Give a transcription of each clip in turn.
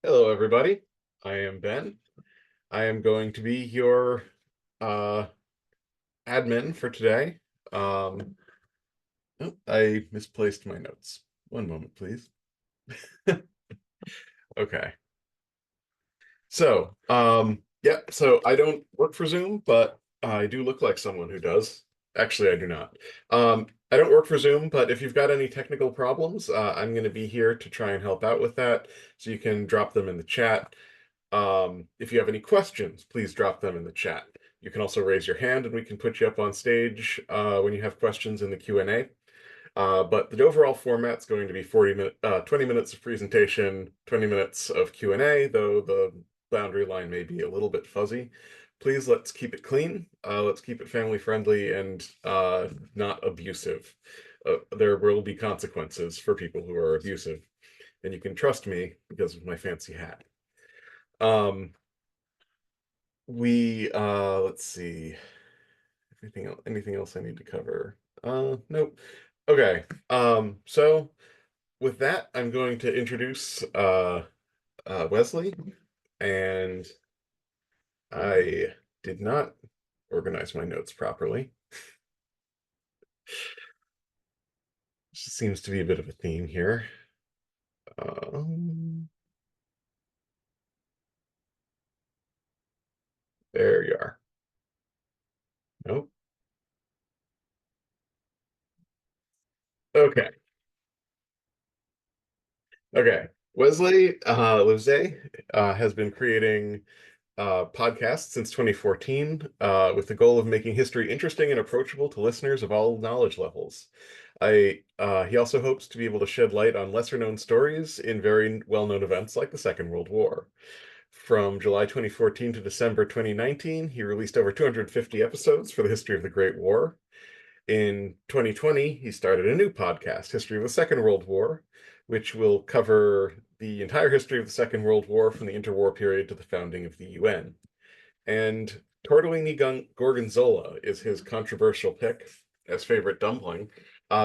Hello, everybody. I am Ben. I am going to be your uh, admin for today. Um, oh, I misplaced my notes. One moment, please. Okay. Yeah, so I don't work for Zoom, but I do look like someone who does. Actually, I do not. I don't work for Zoom, but if you've got any technical problems, I'm going to be here to try and help out with that. So you can drop them in the chat. If you have any questions, please drop them in the chat. You can also raise your hand and we can put you up on stage when you have questions in the Q&A. But the overall format's going to be 20 minutes of presentation, 20 minutes of Q&A, though the boundary line may be a little bit fuzzy. Please let's keep it clean. Let's keep it family friendly and not abusive. There will be consequences for people who are abusive, and you can trust me because of my fancy hat. Um, let's see. Anything else I need to cover? Nope. Okay. So with that, I'm going to introduce Wesley, and I did not organize my notes properly. Seems to be a bit of a theme here. Um, there you are. Nope. Okay. Okay. Wesley Livesay has been creating podcast since 2014 with the goal of making history interesting and approachable to listeners of all knowledge levels. He also hopes to be able to shed light on lesser known stories in very well known events like the Second World War. From July 2014 to December 2019, he released over 250 episodes for the history of the Great War. In 2020, he started a new podcast, History of the Second World War, which will cover the entire history of the Second World War from the interwar period to the founding of the UN. And tortellini gorgonzola is his controversial pick as favorite dumpling,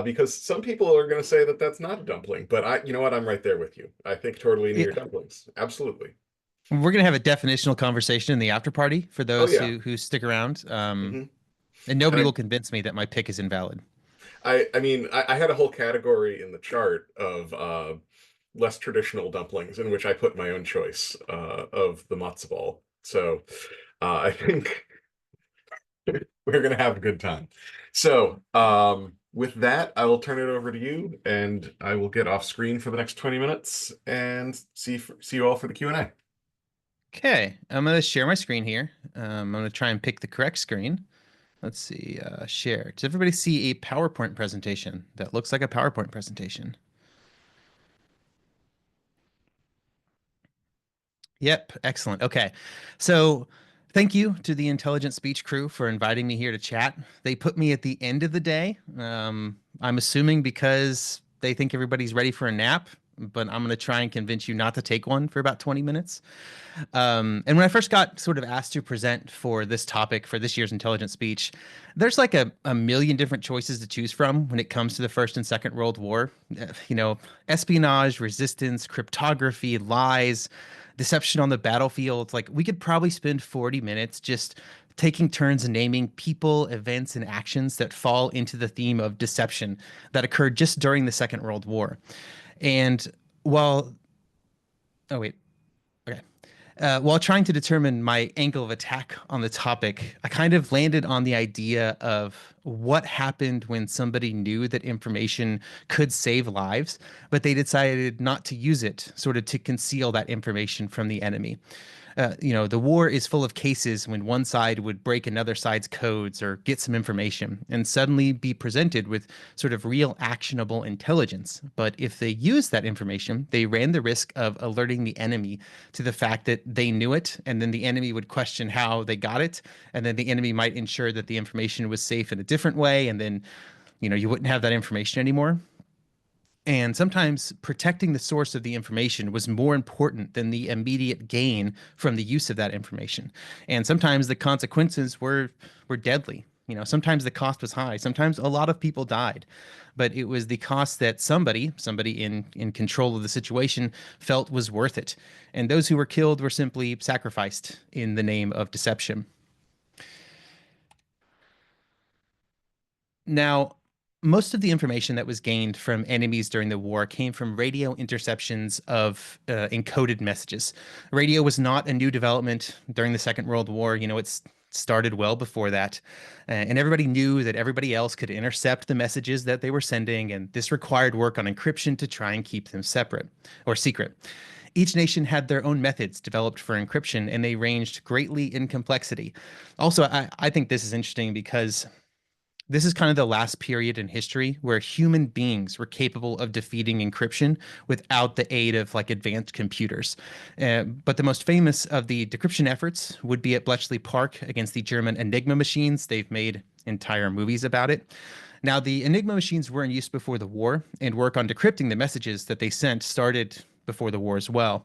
because some people are going to say that that's not a dumpling, but you know what? I'm right there with you. I think tortellini Yeah, are dumplings. Absolutely. we're gonna have a definitional conversation in the after party for Oh those yeah. who stick around. Hmm. And And nobody will convince me that my pick is invalid. I had a whole category in the chart of less traditional dumplings in which I put my own choice of the matzo ball. So I think we're gonna have a good time. So with that, I will turn it over to you, and I will get off screen for the next 20 minutes and see you all for the Q&A. Okay, I'm gonna share my screen here. I'm gonna try and pick the correct screen. Let's see, share. Does everybody see a PowerPoint presentation that looks like a PowerPoint presentation? Yep, excellent. Okay. So, thank you to the Intelligent Speech crew for inviting me here to chat. They put me at the end of the day. I'm assuming because they think everybody's ready for a nap, but I'm going to try and convince you not to take one for about 20 minutes. And when I first got sort of asked to present for this topic for this year's Intelligent Speech, there's like a million different choices to choose from when it comes to the First and Second World War. Espionage, resistance, cryptography, lies, deception on the battlefield. Like we could probably spend 40 minutes just taking turns naming people, events, and actions that fall into the theme of deception that occurred just during the Second World War. And while, oh, wait. Okay. While trying to determine my angle of attack on the topic, I kind of landed on the idea of what happened when somebody knew that information could save lives, but they decided not to use it, sort of to conceal that information from the enemy. The war is full of cases when one side would break another side's codes or get some information and suddenly be presented with sort of real actionable intelligence. But if they used that information, they ran the risk of alerting the enemy to the fact that they knew it, and then the enemy would question how they got it, and then the enemy might ensure that the information was safe in a different way, and then you wouldn't have that information anymore. And sometimes protecting the source of the information was more important than the immediate gain from the use of that information. And sometimes the consequences were deadly. Sometimes the cost was high. Sometimes a lot of people died, but it was the cost that somebody in control of the situation felt was worth it. And those who were killed were simply sacrificed in the name of deception. Now, most of the information that was gained from enemies during the war came from radio interceptions of encoded messages. Radio was not a new development during the Second World War. It's started well before that. And everybody knew that everybody else could intercept the messages that they were sending, and this required work on encryption to try and keep them separate or secret. Each nation had their own methods developed for encryption, and they ranged greatly in complexity. Also, I think this is interesting because this is kind of the last period in history where human beings were capable of defeating encryption without the aid of like advanced computers. But the most famous of the decryption efforts would be at Bletchley Park against the German Enigma machines. They've made entire movies about it. Now, the Enigma machines were in use before the war, and work on decrypting the messages that they sent started before the war as well.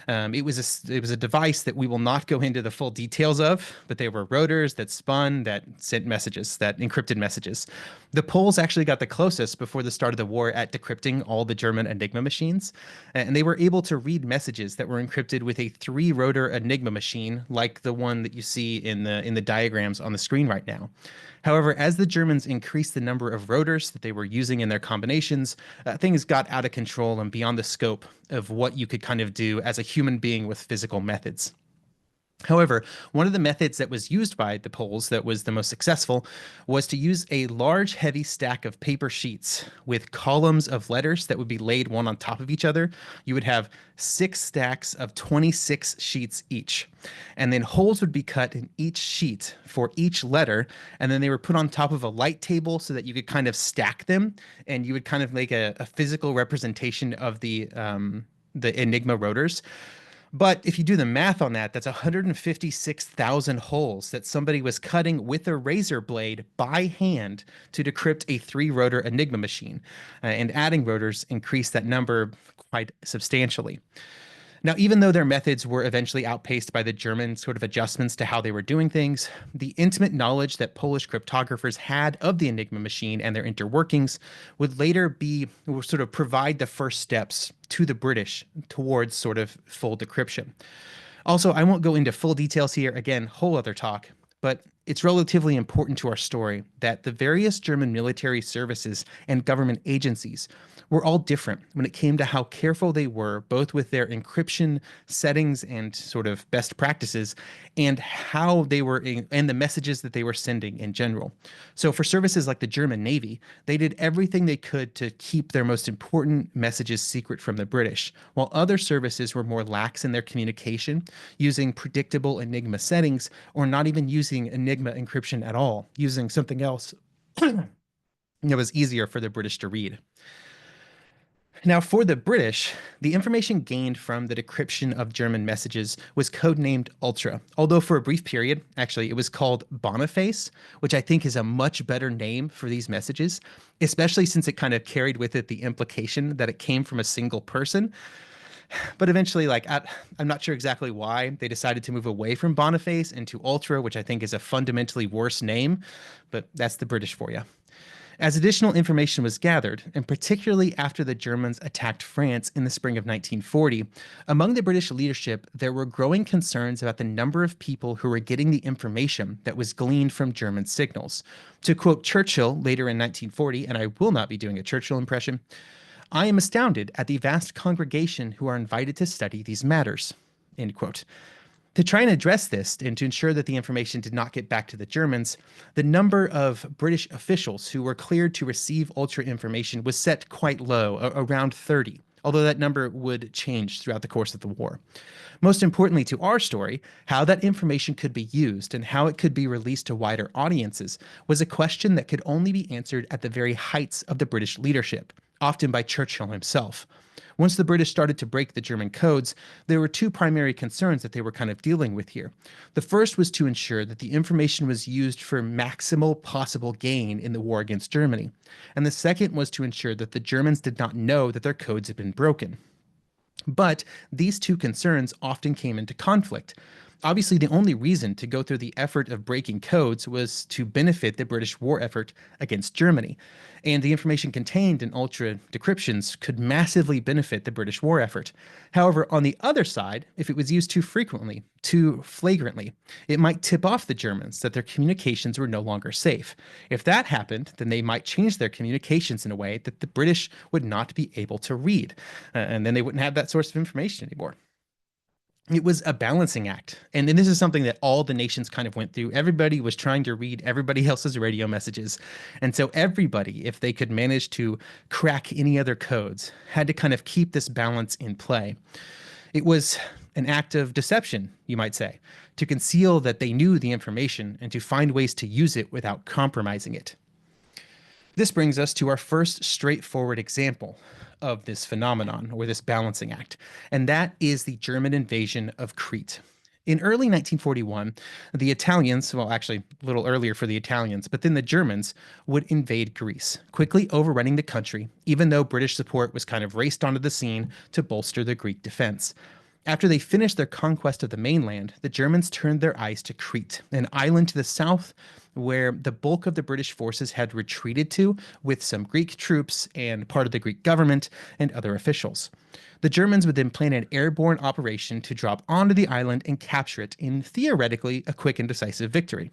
It was a device that we will not go into the full details of, but they were rotors that spun, that sent messages, that encrypted messages. The Poles actually got the closest before the start of the war at decrypting all the German Enigma machines, and they were able to read messages that were encrypted with a three-rotor Enigma machine, like the one that you see in the diagrams on the screen right now. However, as the Germans increased the number of rotors that they were using in their combinations, things got out of control and beyond the scope of what you could kind of do as a human being with physical methods. However, one of the methods that was used by the Poles that was the most successful was to use a large, heavy stack of paper sheets with columns of letters that would be laid one on top of each other. You would have 6 stacks of 26 sheets each. And then holes would be cut in each sheet for each letter. And then they were put on top of a light table so that you could kind of stack them. And you would kind of make a physical representation of the Enigma rotors. But if you do the math on that, that's 156,000 holes that somebody was cutting with a razor blade by hand to decrypt a three-rotor Enigma machine. And adding rotors increased that number quite substantially. Now, even though their methods were eventually outpaced by the German sort of adjustments to how they were doing things, the intimate knowledge that Polish cryptographers had of the Enigma machine and their interworkings would later sort of provide the first steps to the British towards sort of full decryption. Also, I won't go into full details here. Again, whole other talk. But it's relatively important to our story that the various German military services and government agencies were all different when it came to how careful they were, both with their encryption settings and sort of best practices, and how they were and the messages that they were sending in general. So for services like the German Navy, they did everything they could to keep their most important messages secret from the British, while other services were more lax in their communication, using predictable Enigma settings or not even using Enigma encryption at all, using something else that was easier for the British to read. Now, for the British, the information gained from the decryption of German messages was codenamed Ultra, although for a brief period, actually, it was called Boniface, which I think is a much better name for these messages, especially since it kind of carried with it the implication that it came from a single person. But eventually, I'm not sure exactly why they decided to move away from Boniface into Ultra, which I think is a fundamentally worse name, but that's the British for you. As additional information was gathered, and particularly after the Germans attacked France in the spring of 1940, among the British leadership, there were growing concerns about the number of people who were getting the information that was gleaned from German signals. To quote Churchill later in 1940, and I will not be doing a Churchill impression, "I am astounded at the vast congregation who are invited to study these matters." End quote. To try and address this and to ensure that the information did not get back to the Germans, the number of British officials who were cleared to receive Ultra information was set quite low, around 30, although that number would change throughout the course of the war. Most importantly to our story, how that information could be used and how it could be released to wider audiences was a question that could only be answered at the very heights of the British leadership, often by Churchill himself. Once the British started to break the German codes, there were two primary concerns that they were kind of dealing with here. The first was to ensure that the information was used for maximal possible gain in the war against Germany. And the second was to ensure that the Germans did not know that their codes had been broken. But these two concerns often came into conflict. Obviously, the only reason to go through the effort of breaking codes was to benefit the British war effort against Germany. And the information contained in ultra decryptions could massively benefit the British war effort. However, on the other side, if it was used too frequently, too flagrantly, it might tip off the Germans that their communications were no longer safe. If that happened, then they might change their communications in a way that the British would not be able to read. And then they wouldn't have that source of information anymore. It was a balancing act. And then this is something that all the nations kind of went through. Everybody was trying to read everybody else's radio messages. And so everybody, if they could manage to crack any other codes, had to kind of keep this balance in play. It was an act of deception, you might say, to conceal that they knew the information and to find ways to use it without compromising it. This brings us to our first straightforward example of this phenomenon or this balancing act, and that is the German invasion of Crete. In early 1941, the Italians, well, actually a little earlier for the Italians, but then the Germans would invade Greece, quickly overrunning the country, even though British support was kind of raced onto the scene to bolster the Greek defense. After they finished their conquest of the mainland, the Germans turned their eyes to Crete, an island to the south where the bulk of the British forces had retreated to, with some Greek troops and part of the Greek government and other officials. The Germans would then plan an airborne operation to drop onto the island and capture it in theoretically a quick and decisive victory.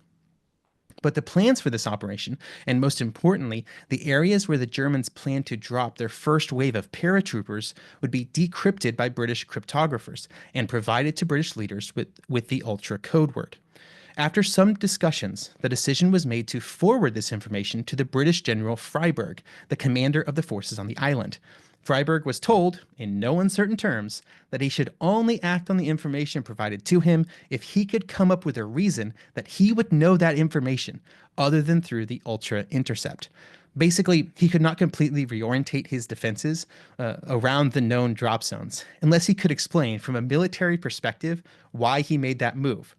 But the plans for this operation, and most importantly, the areas where the Germans planned to drop their first wave of paratroopers, would be decrypted by British cryptographers and provided to British leaders with the Ultra code word. After some discussions, the decision was made to forward this information to the British General Freyberg, the commander of the forces on the island. Freyberg was told, in no uncertain terms, that he should only act on the information provided to him if he could come up with a reason that he would know that information, other than through the Ultra intercept. Basically, he could not completely reorientate his defenses around the known drop zones, unless he could explain from a military perspective why he made that move.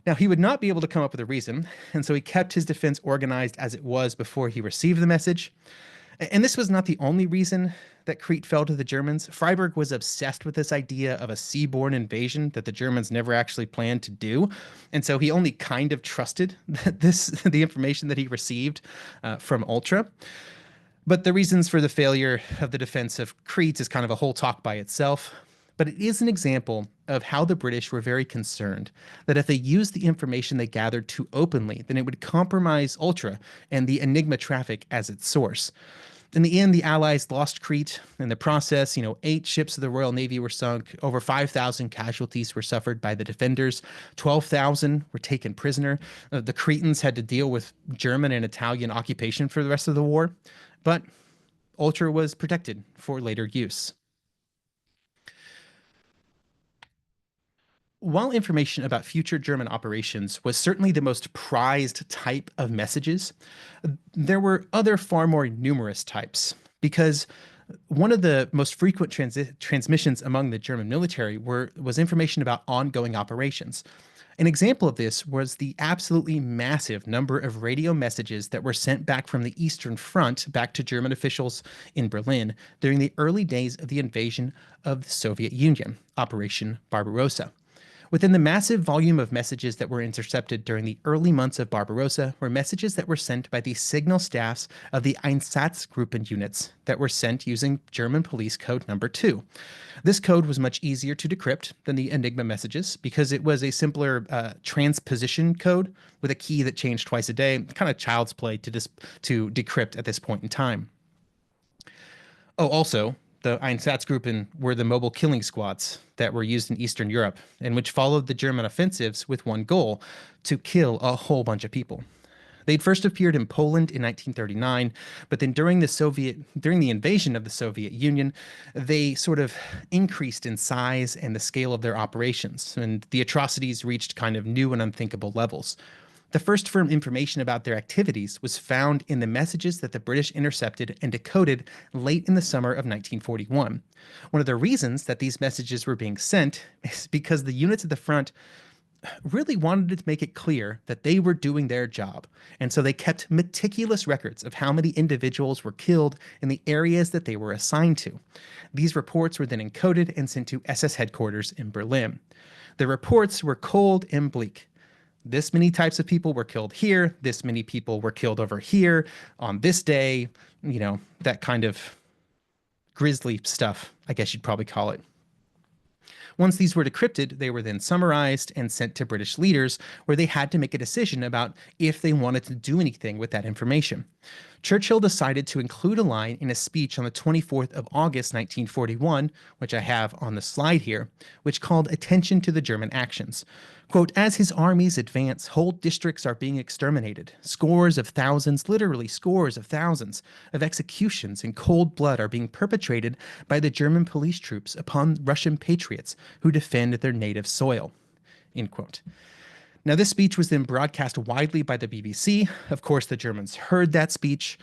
Now, he would not be able to come up with a reason, and so he kept his defense organized as it was before he received the message. And this was not the only reason that Crete fell to the Germans. Freyberg was obsessed with this idea of a seaborne invasion that the Germans never actually planned to do. And so he only kind of trusted the information that he received from Ultra. But the reasons for the failure of the defense of Crete is kind of a whole talk by itself. But it is an example of how the British were very concerned that if they used the information they gathered too openly, then it would compromise Ultra and the Enigma traffic as its source. In the end, the Allies lost Crete. In the process, 8 ships of the Royal Navy were sunk. Over 5,000 casualties were suffered by the defenders. 12,000 were taken prisoner. The Cretans had to deal with German and Italian occupation for the rest of the war. But Ultra was protected for later use. While information about future German operations was certainly the most prized type of messages, there were other far more numerous types, because one of the most frequent transmissions among the German military was information about ongoing operations. An example of this was the absolutely massive number of radio messages that were sent back from the Eastern Front back to German officials in Berlin during the early days of the invasion of the Soviet Union, Operation Barbarossa. Within the massive volume of messages that were intercepted during the early months of Barbarossa were messages that were sent by the signal staffs of the Einsatzgruppen units that were sent using German police code number 2. This code was much easier to decrypt than the Enigma messages because it was a simpler transposition code with a key that changed twice a day, kind of child's play to decrypt at this point in time. Oh, also, the Einsatzgruppen were the mobile killing squads that were used in Eastern Europe and which followed the German offensives with one goal: to kill a whole bunch of people. They'd first appeared in Poland in 1939, but then during the invasion of the Soviet Union, they sort of increased in size and the scale of their operations, and the atrocities reached kind of new and unthinkable levels. The first firm information about their activities was found in the messages that the British intercepted and decoded late in the summer of 1941. One of the reasons that these messages were being sent is because the units at the front really wanted to make it clear that they were doing their job. And so they kept meticulous records of how many individuals were killed in the areas that they were assigned to. These reports were then encoded and sent to SS headquarters in Berlin. The reports were cold and bleak. This many types of people were killed here. This many people were killed over here on this day. That kind of grisly stuff, I guess you'd probably call it. Once these were decrypted, they were then summarized and sent to British leaders, where they had to make a decision about if they wanted to do anything with that information. Churchill decided to include a line in a speech on the 24th of August 1941, which I have on the slide here, which called attention to the German actions. Quote, as his armies advance, whole districts are being exterminated. Scores of thousands, literally scores of thousands, of executions in cold blood are being perpetrated by the German police troops upon Russian patriots who defend their native soil. End quote. Now, this speech was then broadcast widely by the BBC. Of course, the Germans heard that speech.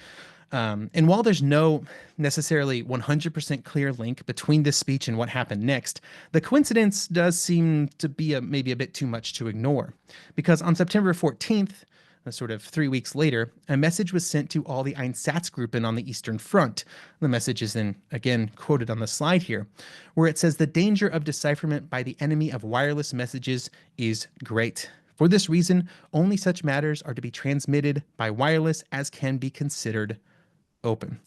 And while there's no necessarily 100% clear link between this speech and what happened next, the coincidence does seem to be maybe a bit too much to ignore. Because on September 14th, sort of 3 weeks later, a message was sent to all the Einsatzgruppen on the Eastern Front. The message is then, again, quoted on the slide here, where it says, the danger of decipherment by the enemy of wireless messages is great. For this reason, only such matters are to be transmitted by wireless as can be considered open.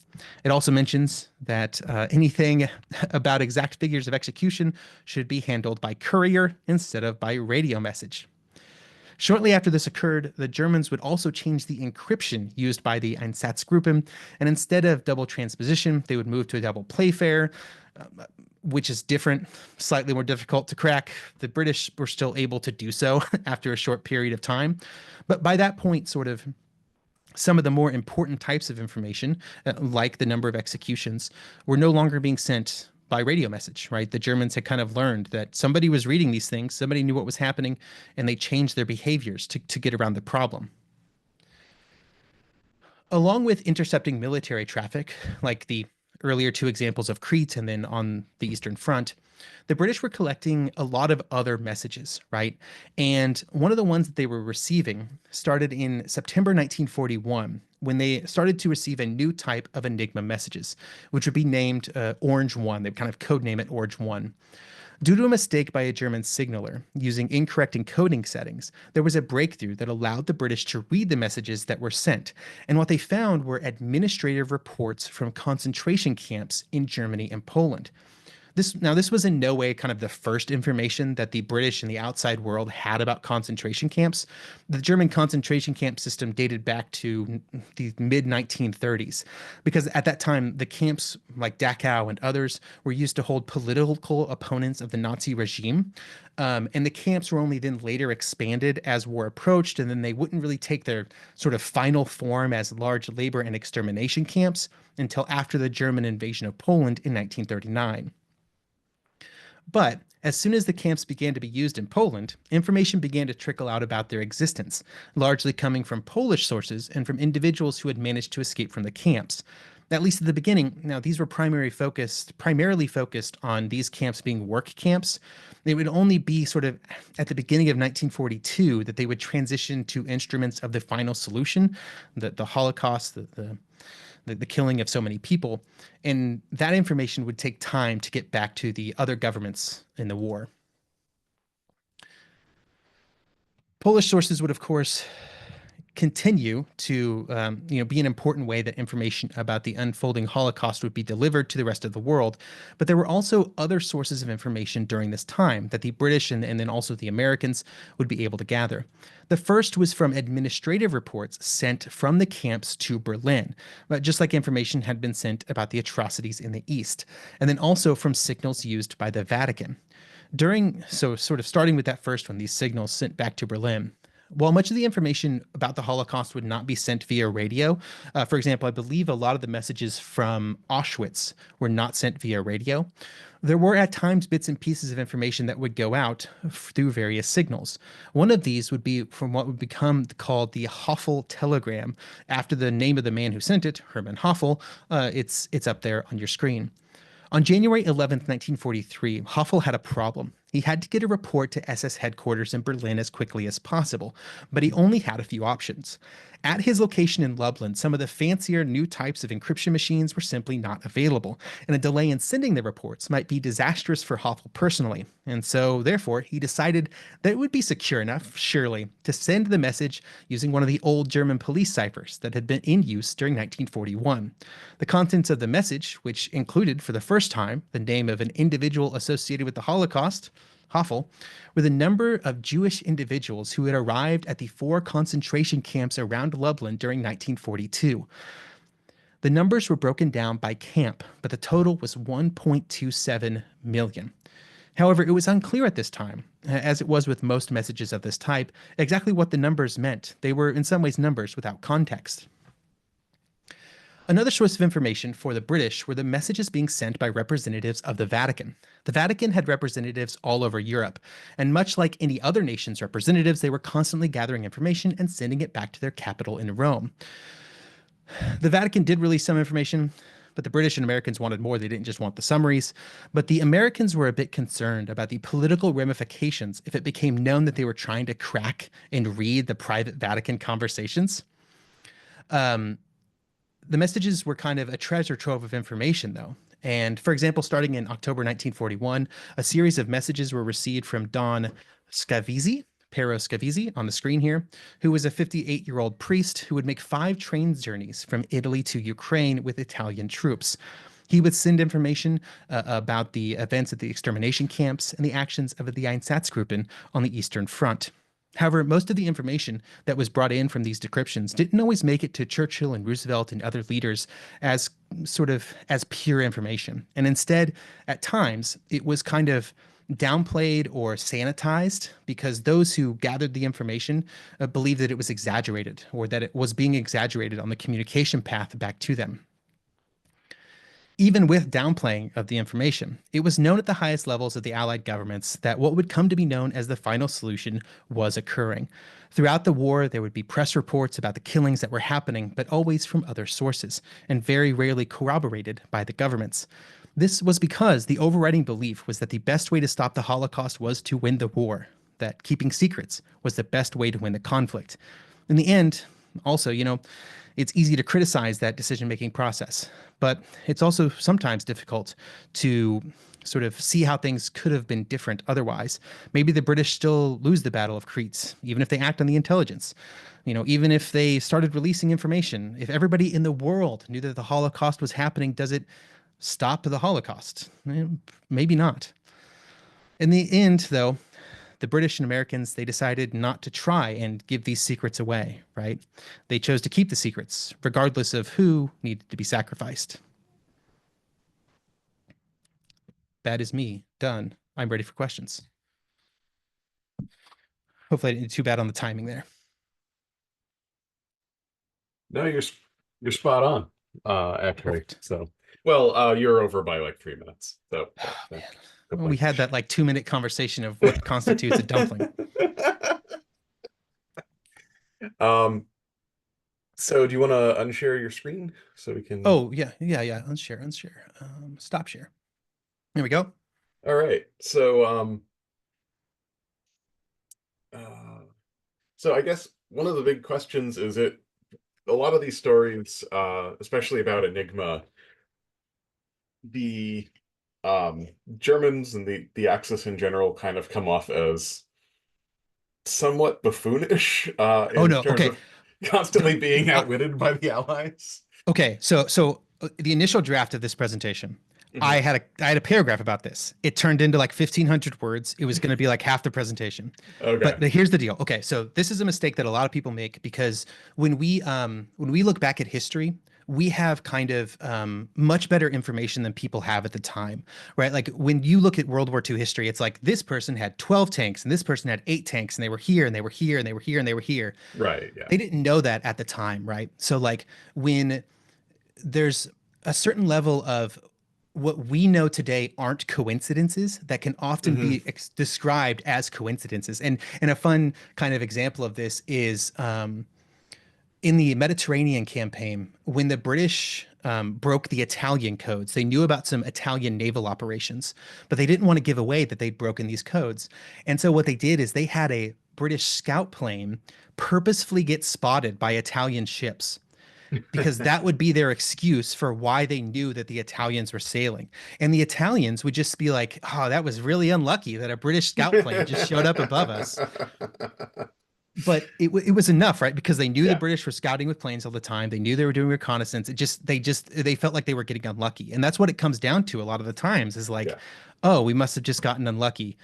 It also mentions that anything about exact figures of execution should be handled by courier instead of by radio message. Shortly after this occurred, the Germans would also change the encryption used by the Einsatzgruppen, and instead of double transposition, they would move to a double playfair, which is different, slightly more difficult to crack. The British were still able to do so after a short period of time. But by that point, sort of some of the more important types of information, like the number of executions, were no longer being sent by radio message, right? The Germans had kind of learned that somebody was reading these things, somebody knew what was happening, and they changed their behaviors to get around the problem. Along with intercepting military traffic, like the earlier two examples of Crete and then on the Eastern Front, the British were collecting a lot of other messages, right? And one of the ones that they were receiving started in September 1941, when they started to receive a new type of Enigma messages, which would be named Orange 1. They'd kind of codename it Orange 1. Due to a mistake by a German signaler using incorrect encoding settings, there was a breakthrough that allowed the British to read the messages that were sent. And what they found were administrative reports from concentration camps in Germany and Poland. This was in no way kind of the first information that the British and the outside world had about concentration camps. The German concentration camp system dated back to the mid 1930s, because at that time, the camps like Dachau and others were used to hold political opponents of the Nazi regime. And the camps were only then later expanded as war approached, and then they wouldn't really take their sort of final form as large labor and extermination camps until after the German invasion of Poland in 1939. But as soon as the camps began to be used in Poland, information began to trickle out about their existence, largely coming from Polish sources and from individuals who had managed to escape from the camps. At least at the beginning, now these were primarily focused on these camps being work camps. It would only be sort of at the beginning of 1942 that they would transition to instruments of the final solution, the Holocaust, the killing of so many people. And that information would take time to get back to the other governments in the war. Polish sources would, of course, continue to be an important way that information about the unfolding Holocaust would be delivered to the rest of the world. But there were also other sources of information during this time that the British and then also the Americans would be able to gather. The first was from administrative reports sent from the camps to Berlin, but just like information had been sent about the atrocities in the East, and then also from signals used by the Vatican. Sort of starting with that first one, these signals sent back to Berlin. While much of the information about the Holocaust would not be sent via radio, for example, I believe a lot of the messages from Auschwitz were not sent via radio, there were at times bits and pieces of information that would go out through various signals. One of these would be from what would become called the Hoffel telegram, after the name of the man who sent it, Hermann Hoffel. It's up there on your screen. On January 11th, 1943, Hoffel had a problem. He had to get a report to SS headquarters in Berlin as quickly as possible, but he only had a few options. At his location in Lublin, some of the fancier new types of encryption machines were simply not available, and a delay in sending the reports might be disastrous for Hoffel personally. And so, therefore, he decided that it would be secure enough, surely, to send the message using one of the old German police ciphers that had been in use during 1941. The contents of the message, which included for the first time the name of an individual associated with the Holocaust, Hoffel, were the number of Jewish individuals who had arrived at the 4 concentration camps around Lublin during 1942. The numbers were broken down by camp, but the total was 1.27 million. However, it was unclear at this time, as it was with most messages of this type, exactly what the numbers meant. They were in some ways numbers without context. Another source of information for the British were the messages being sent by representatives of the Vatican. The Vatican had representatives all over Europe, and much like any other nation's representatives, they were constantly gathering information and sending it back to their capital in Rome. The Vatican did release some information, but the British and Americans wanted more. They didn't just want the summaries. But the Americans were a bit concerned about the political ramifications if it became known that they were trying to crack and read the private Vatican conversations. The messages were kind of a treasure trove of information, though. And for example, starting in October 1941, a series of messages were received from Don Scavizzi, Pero Scavizzi, on the screen here, who was a 58-year-old priest who would make 5 train journeys from Italy to Ukraine with Italian troops. He would send information about the events at the extermination camps and the actions of the Einsatzgruppen on the Eastern Front. However, most of the information that was brought in from these decryptions didn't always make it to Churchill and Roosevelt and other leaders as as pure information. And instead, at times, it was kind of downplayed or sanitized because those who gathered the information believed that it was exaggerated or that it was being exaggerated on the communication path back to them. Even with downplaying of the information, it was known at the highest levels of the Allied governments that what would come to be known as the final solution was occurring. Throughout the war, there would be press reports about the killings that were happening, but always from other sources, and very rarely corroborated by the governments. This was because the overriding belief was that the best way to stop the Holocaust was to win the war, that keeping secrets was the best way to win the conflict. In the end, also, it's easy to criticize that decision-making process, but it's also sometimes difficult to sort of see how things could have been different otherwise. Maybe the British still lose the Battle of Crete, even if they act on the intelligence. Even if they started releasing information, if everybody in the world knew that the Holocaust was happening, does it stop the Holocaust? Maybe not. In the end, though, the British and Americans, they decided not to try and give these secrets away, right? They chose to keep the secrets, regardless of who needed to be sacrificed. That is me. Done. I'm ready for questions. Hopefully I didn't do too bad on the timing there. No, you're spot on, actually. Perfect. So, well, you're over by like 3 minutes. So, Man. Well, we had that like 2-minute conversation of what constitutes a dumpling. So do you want to unshare your screen so we can? Oh, yeah. Unshare. Stop share. There we go. All right. So I guess one of the big questions is a lot of these stories, especially about Enigma, the Germans and the Axis in general kind of come off as somewhat buffoonish in No. terms Okay. of constantly being outwitted by the Allies. Okay. So the initial draft of this presentation, I had a paragraph about this. It turned into like 1,500 words. It was going to be like half the presentation. Okay. But here's the deal. Okay, so this is a mistake that a lot of people make because when we look back at history, we have kind of much better information than people have at the time, right? Like when you look at World War II history, it's like this person had 12 tanks and this person had 8 tanks and they were here and they were here and they were here and they were here. Right. Yeah. They didn't know that at the time, right? So like when there's a certain level of what we know today aren't coincidences that can often be described as coincidences. And a fun kind of example of this is in the Mediterranean campaign, when the British broke the Italian codes. They knew about some Italian naval operations, but they didn't want to give away that they'd broken these codes. And so what they did is they had a British scout plane purposefully get spotted by Italian ships because that would be their excuse for why they knew that the Italians were sailing. And the Italians would just be like, oh, that was really unlucky that a British scout plane just showed up above us. But it was enough, right? Because they knew the Yeah, British were scouting with planes all the time. They knew they were doing reconnaissance. They felt like they were getting unlucky. And that's what it comes down to a lot of the times is like, yeah, oh, we must have just gotten unlucky.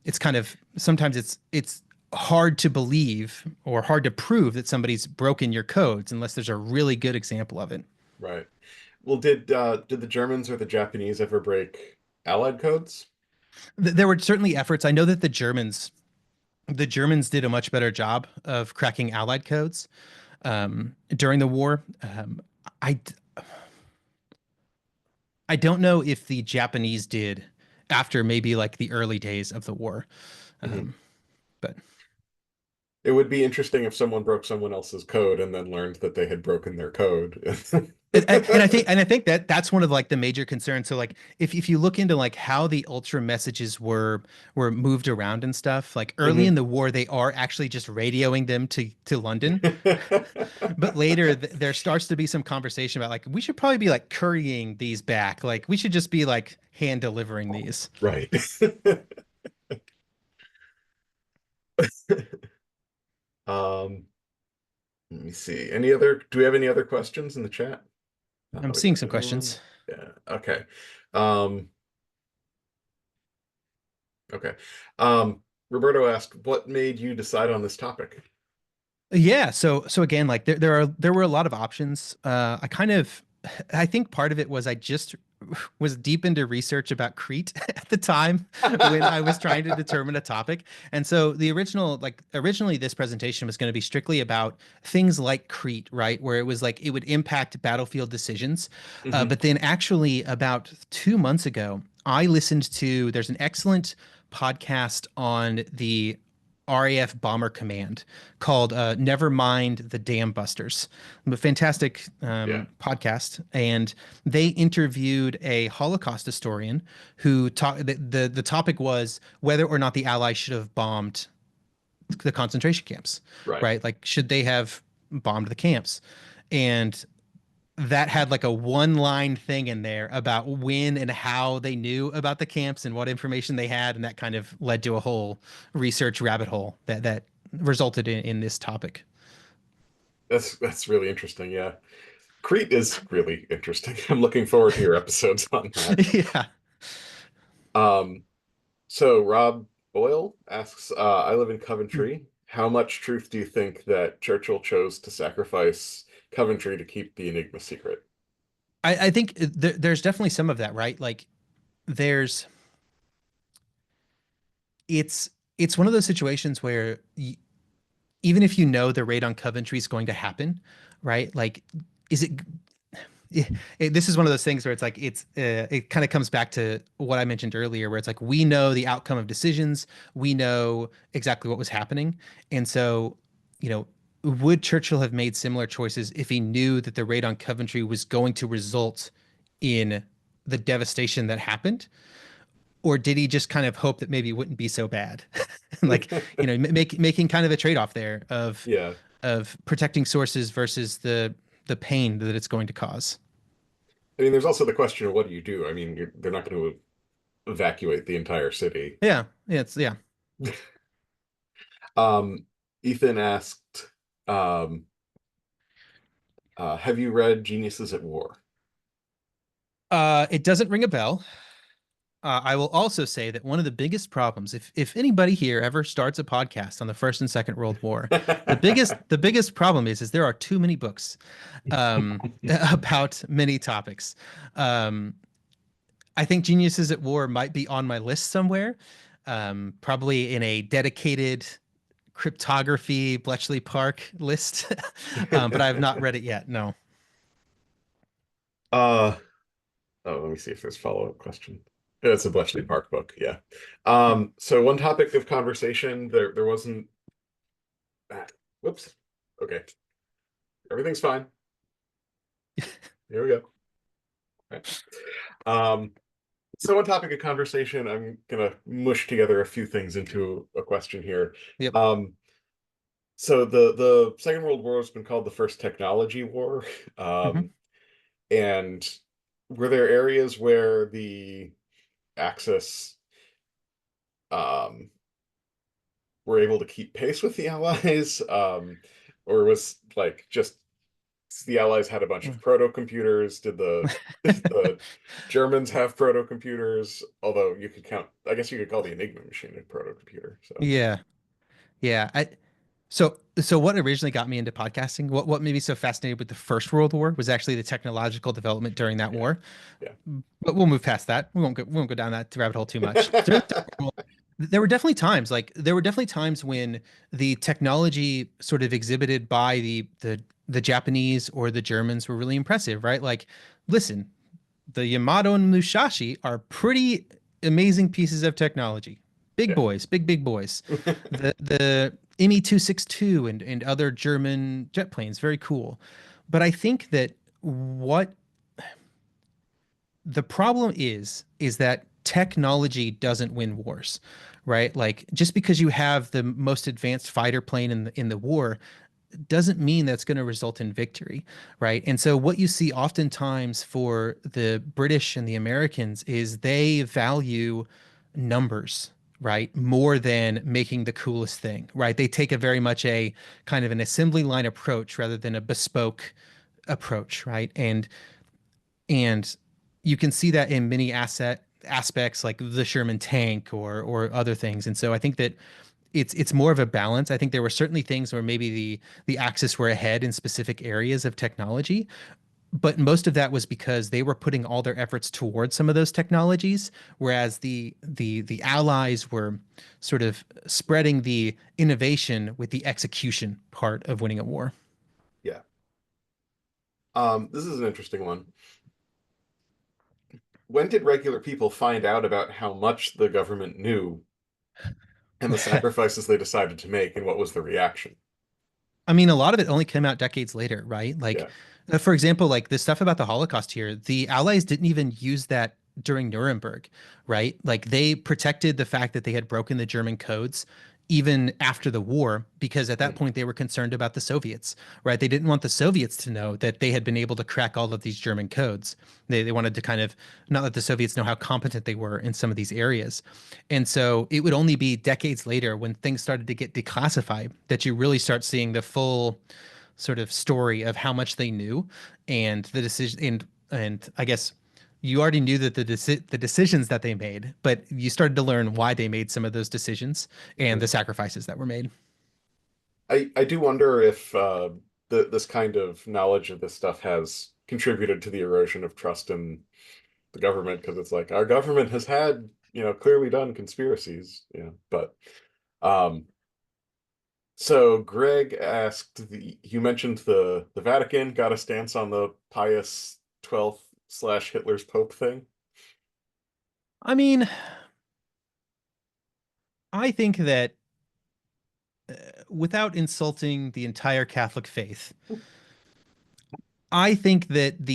It's kind of sometimes it's hard to believe or hard to prove that somebody's broken your codes unless there's a really good example of it. right. Well, did the Germans or the Japanese ever break Allied codes? There were certainly efforts. I know that the Germans did a much better job of cracking Allied codes during the war. I I don't know if the Japanese did after maybe like the early days of the war. Mhm. Um, but It would be interesting if someone broke someone else's code and then learned that they had broken their code. and I think that that's one of like the major concerns. So like if you look into like how the ultra messages were moved around and stuff, like early in Mhm. the war, they are actually just radioing them to London. But later there starts to be some conversation about like we should probably be like couriering these back. Like we should just be like hand delivering these. Right. Um, Let me see. Do we have any other questions in the chat? I'm We seeing got some everyone. questions. Yeah. Okay. Um, okay. Roberto asked, what made you decide on this topic? Yeah, so again, like there were a lot of options. I think part of it was I just was deep into research about Crete at the time when I was trying to determine a topic. And so originally this presentation was going to be strictly about things like Crete, right? Where it was like it would impact battlefield decisions. Hmm. But then actually about 2 months ago, I listened to there's an excellent podcast on the RAF Bomber Command called Never Mind the Dam Busters. A fantastic Yeah. podcast. And they interviewed a Holocaust historian who talked, the topic was whether or not the Allies should have bombed the concentration camps, Right. right? Like, should they have bombed the camps? And that had like a one line thing in there about when and how they knew about the camps and what information they had. And that kind of led to a whole research rabbit hole that resulted in this topic. That's really interesting. Yeah. Crete is really interesting. I'm looking forward to your episodes on that. Yeah. Um, Rob Boyle asks, I live in Coventry. How much truth do you think that Churchill chose to sacrifice Coventry to keep the Enigma secret? I think there's definitely some of that, right? Like there's it's it's one of those situations where even if you know the raid on Coventry is going to happen, right? Like, is this is one of those things where it's like it kind of comes back to what I mentioned earlier, where it's like we know the outcome of decisions, we know exactly what was happening, and so you know, would Churchill have made similar choices if he knew that the raid on Coventry was going to result in the devastation that happened? Or did he just kind of hope that maybe it wouldn't be so bad? Like, making kind of a trade-off there Yeah. of protecting sources versus the pain that it's going to cause. I mean, there's also the question of what do you do? I mean, they're not going to evacuate the entire city. Yeah, yeah, it's yeah. Um, Ethan asked, um, have you read Geniuses at War? It doesn't ring a bell. I will also say that one of the biggest problems, if anybody here ever starts a podcast on the First and Second World War, the biggest problem is there are too many books about many topics. Um, I think Geniuses at War might be on my list somewhere, probably in a dedicated cryptography Bletchley Park list, but I have not read it yet. No. Uh, oh, let me see if there's follow-up question. It's a Bletchley Park book, yeah. So one topic of conversation, there wasn't whoops. Okay. Everything's fine. Here we go. Okay. Um, so on topic of conversation, I'm gonna mush together a few things into a question here. Yep. Um, so the Second World War has been called the First Technology War. Hmm. Um, and were there areas where the Axis um, were able to keep pace with the Allies? Or was like just the Allies had a bunch of proto computers? Did the Germans have proto computers? Although you could count, I guess you could call the Enigma machine a proto computer. So Yeah. Yeah. So what originally got me into podcasting, what made me so fascinated with the First World War was actually the technological development during that yeah, war. yeah, But we'll move past that. We won't go down that rabbit hole too much. During the Second World War, there were definitely times when the technology sort of exhibited by the Japanese or the Germans were really impressive, right? Like, listen, the Yamato and Musashi are pretty amazing pieces of technology. Big yeah, boys, big boys. The Me-262 and other German jet planes, very cool. But I think that what the problem is that technology doesn't win wars, right? Like just because you have the most advanced fighter plane in the war doesn't mean that's going to result in victory, right? And so what you see oftentimes for the British and the Americans is they value numbers, right? More than making the coolest thing, right? They take a very much a kind of an assembly line approach rather than a bespoke approach, right? And you can see that in many aspects like the Sherman tank or other things. And so I think that it's more of a balance. I think there were certainly things where maybe the Axis were ahead in specific areas of technology, but most of that was because they were putting all their efforts towards some of those technologies, whereas the Allies were sort of spreading the innovation with the execution part of winning a war. yeah. This is an interesting one. When did regular people find out about how much the government knew and the sacrifices they decided to make, and what was the reaction? I mean, a lot of it only came out decades later, right? Like, Yeah. for example, like the stuff about the Holocaust here, the Allies didn't even use that during Nuremberg, right? Like, they protected the fact that they had broken the German codes even after the war, because at that Mm. point they were concerned about the Soviets, right? They didn't want the Soviets to know that they had been able to crack all of these German codes. They wanted to kind of not let the Soviets know how competent they were in some of these areas. And so it would only be decades later when things started to get declassified that you really start seeing the full sort of story of how much they knew and the decision and I guess you already knew that the decisions that they made, but you started to learn why they made some of those decisions and Mhm. the sacrifices that were made. I do wonder if this kind of knowledge of this stuff has contributed to the erosion of trust in the government, because it's like our government has had, clearly done conspiracies, but um so Greg asked, you mentioned the Vatican got a stance on the Pius 12th slash Hitler's Pope thing. I mean, I think that without insulting the entire Catholic faith, I think that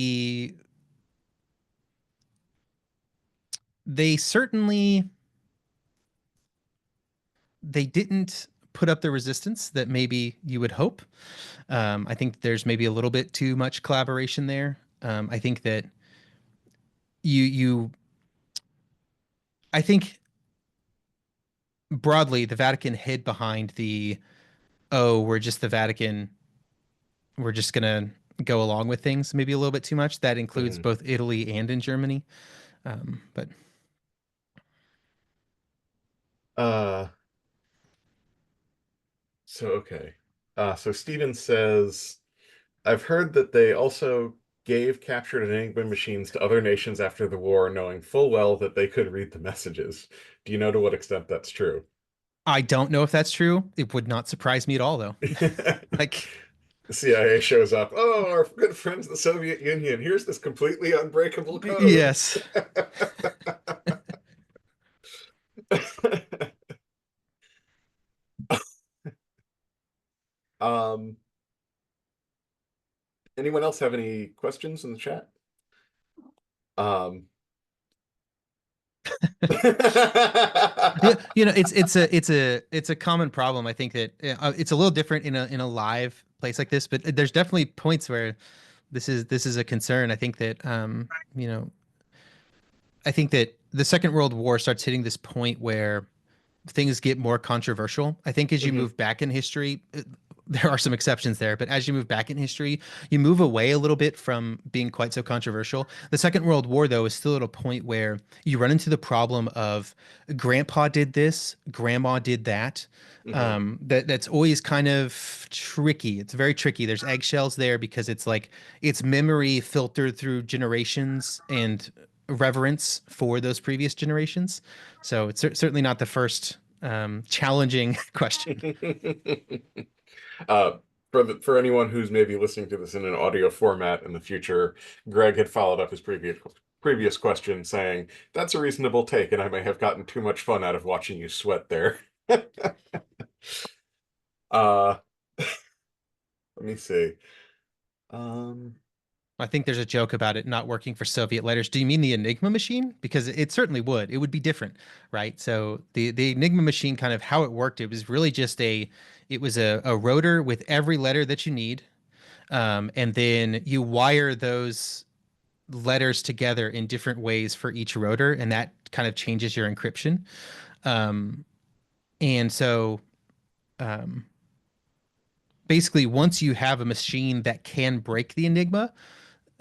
they certainly they didn't put up the resistance that maybe you would hope. I think there's maybe a little bit too much collaboration there. I think that you I think broadly the Vatican hid behind the oh we're just the Vatican, we're just gonna go along with things maybe a little bit too much. That includes Mhm. both Italy and in Germany. But Uh, so okay. So Steven says, I've heard that they also gave captured Enigma machines to other nations after the war, knowing full well that they could read the messages. Do you know to what extent that's true? I don't know if that's true. It would not surprise me at all, though. Like, The CIA shows up. Oh, our good friends, the Soviet Union. Here's this completely unbreakable code. yes. Um, Anyone else have any questions in the chat? Um, Yeah, you know, it's a common problem. I think that it's a little different in a live place like this, but there's definitely points where this is a concern. I think that you know, I think that the Second World War starts hitting this point where things get more controversial. I think as you mhm. move back in history, there are some exceptions there, but as you move back in history, you move away a little bit from being quite so controversial. The Second World War, though, is still at a point where you run into the problem of grandpa did this, grandma did that. Mhm. That's always kind of tricky. It's very tricky. There's eggshells there because it's like it's memory filtered through generations and reverence for those previous generations. So it's certainly not the first challenging question. Uh, for anyone who's maybe listening to this in an audio format in the future, Greg had followed up his previous question saying, "That's a reasonable take, and I may have gotten too much fun out of watching you sweat there." Uh, let me see. Um, I think there's a joke about it not working for Soviet letters. Do you mean the Enigma machine? Because it certainly would. It would be different, right? So the Enigma machine kind of how it worked, it was really just it was a rotor with every letter that you need. And then you wire those letters together in different ways for each rotor, and that kind of changes your encryption. Um, and so um, basically, once you have a machine that can break the Enigma,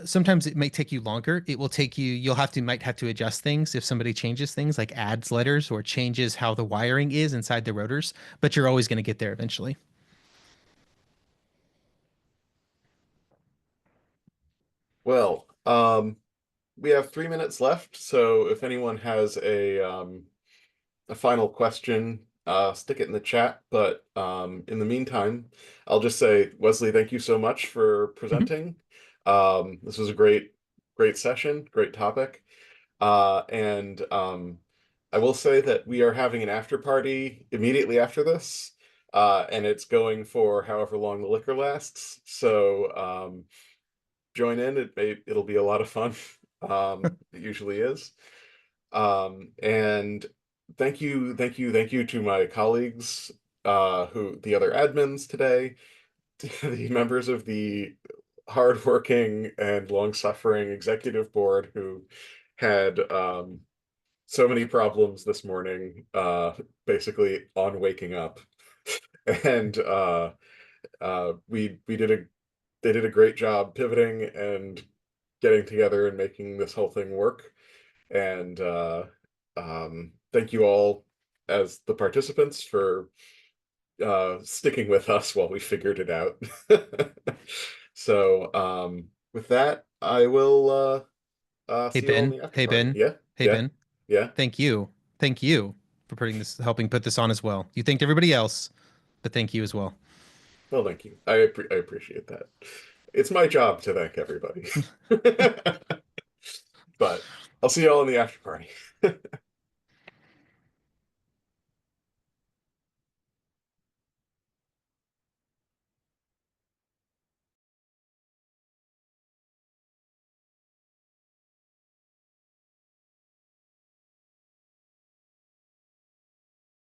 sometimes it may take you longer. It will take you, might have to adjust things if somebody changes things like adds letters or changes how the wiring is inside the rotors, but you're always going to get there eventually. well, we have 3 minutes left, so if anyone has a final question, stick it in the chat. But in the meantime, I'll just say, Wesley, thank you so much for Mhm. presenting. This was a great session, great topic. And I will say that we are having an after party immediately after this, and it's going for however long the liquor lasts. So join in. It'll be a lot of fun. It usually is. And thank you to my colleagues, who the other admins today, to the members of the hardworking and long-suffering executive board who had so many problems this morning, basically on waking up. And we did a they did a great job pivoting and getting together and making this whole thing work. And thank you all as the participants for sticking with us while we figured it out. So with that, I will Hey see you all in Ben, the after hey party. Ben, Yeah, hey yeah, Ben. yeah. Thank you for helping put this on as well. You thanked everybody else, but thank you as well. Well, thank you. I appreciate that. It's my job to thank everybody. But I'll see you all in the after party.